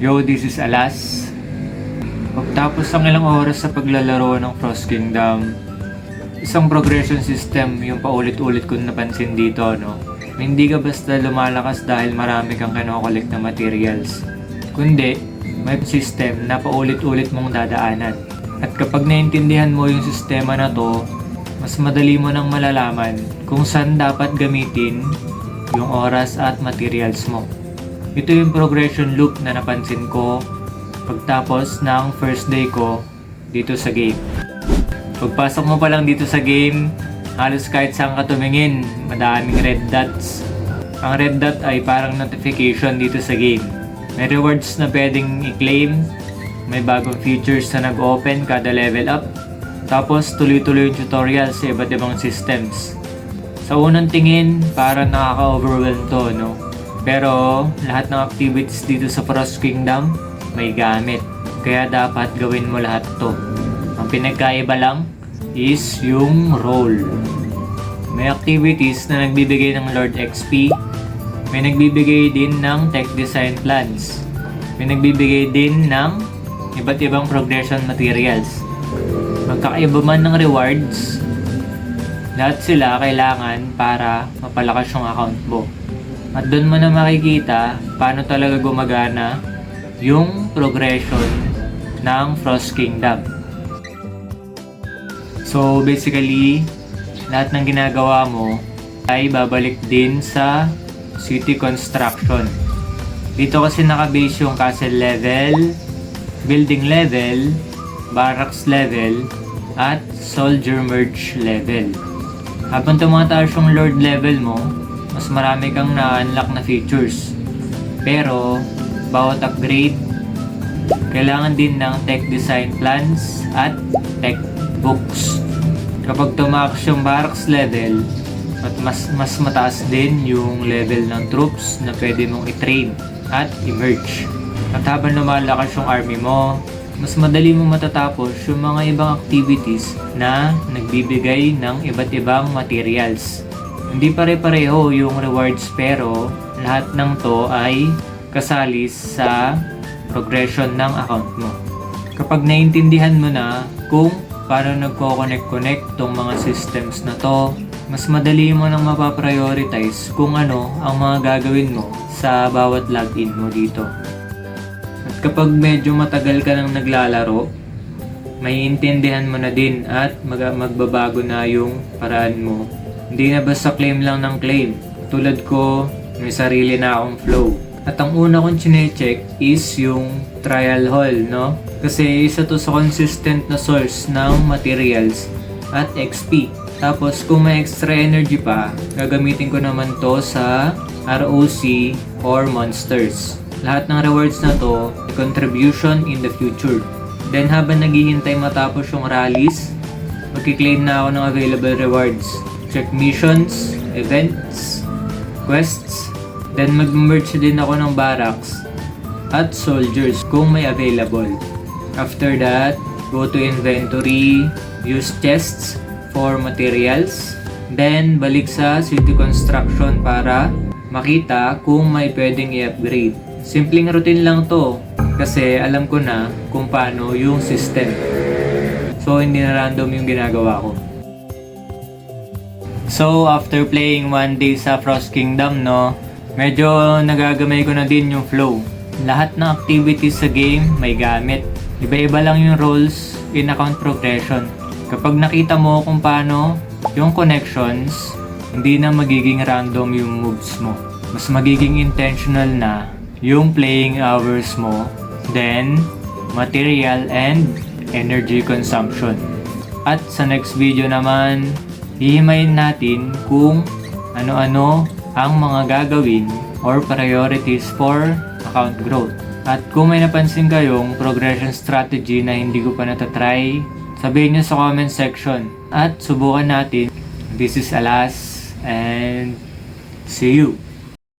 Yo, this is Alas. Pagtapos ng ilang oras sa paglalaro ng Frost Kingdom, isang progression system yung paulit-ulit kong napansin dito, no? Hindi ka basta lumalakas dahil marami kang kinokollect na materials. Kundi, may system na paulit-ulit mong dadaanan. At kapag naintindihan mo yung sistema na to, mas madali mo nang malalaman kung saan dapat gamitin yung oras at materials mo. Ito yung progression loop na napansin ko pagtapos ng first day ko dito sa game. Pagpasok mo pa lang dito sa game, halos kahit saan ka tumingin, madaming red dots. Ang red dot ay parang notification dito sa game. May rewards na pwedeng i-claim, may bagong features na nag-open kada level up, tapos tuloy-tuloy yung tutorial sa iba't ibang systems. Sa unang tingin, parang nakaka-overwhelm to, no? Pero lahat ng activities dito sa Frost Kingdom may gamit. Kaya dapat gawin mo lahat to. Ang pinagkaiba lang is yung role. May activities na nagbibigay ng Lord XP. May nagbibigay din ng tech design plans. May nagbibigay din ng iba't ibang progression materials. Magkakaiba man ng rewards, lahat sila kailangan para mapalakas yung account mo. At doon mo na makikita paano talaga gumagana yung progression ng Frost Kingdom. So basically, lahat ng ginagawa mo ay babalik din sa city construction. Dito kasi nakabase yung castle level, building level, barracks level, at soldier merge level. Habang tumataas yung lord level mo, mas marami kang na-unlock na features. Pero, bawat upgrade, kailangan din ng tech design plans at tech books. Kapag tumakas yung barracks level, at mas mataas din yung level ng troops na pwede mong i-train at i-merge. At habang lumalakas yung army mo, mas madali mo matatapos yung mga ibang activities na nagbibigay ng iba't ibang materials. Hindi pare-pareho yung rewards pero lahat ng to ay kasali sa progression ng account mo. Kapag naintindihan mo na kung paano nagko-connect tong mga systems na to, mas madali mo nang mapaprioritize kung ano ang mga gagawin mo sa bawat login mo dito. At kapag medyo matagal ka nang naglalaro, may intindihan mo na din at magbabago na yung paraan mo. Hindi na basta claim lang ng claim. Tulad ko, may sarili na akong flow. At ang una kong chine-check is yung trial haul, no? Kasi isa to sa consistent na source ng materials at XP. Tapos kung may extra energy pa, gagamitin ko naman to sa ROC or monsters. Lahat ng rewards na to, contribution in the future. Then habang naghihintay matapos yung rallies, magkiklaim na ako ng available rewards. Check missions, events, quests, then mag-merge din ako ng barracks at soldiers kung may available. After that, go to inventory, use chests for materials, then balik sa city construction para makita kung may pwedeng i-upgrade. Simpleng routine lang to kasi alam ko na kung paano yung system. So hindi na random yung ginagawa ko. So, after playing one day sa Frost Kingdom, no, medyo nagagamay ko na din yung flow. Lahat ng activities sa game may gamit. Iba-iba lang yung roles in account progression. Kapag nakita mo kung paano yung connections, hindi na magiging random yung moves mo. Mas magiging intentional na yung playing hours mo, then material and energy consumption. At sa next video naman, hihimayin natin kung ano-ano ang mga gagawin or priorities for account growth. At kung may napansin kayong progression strategy na hindi ko pa natatry, sabihin nyo sa comment section at subukan natin. This is Alas and see you!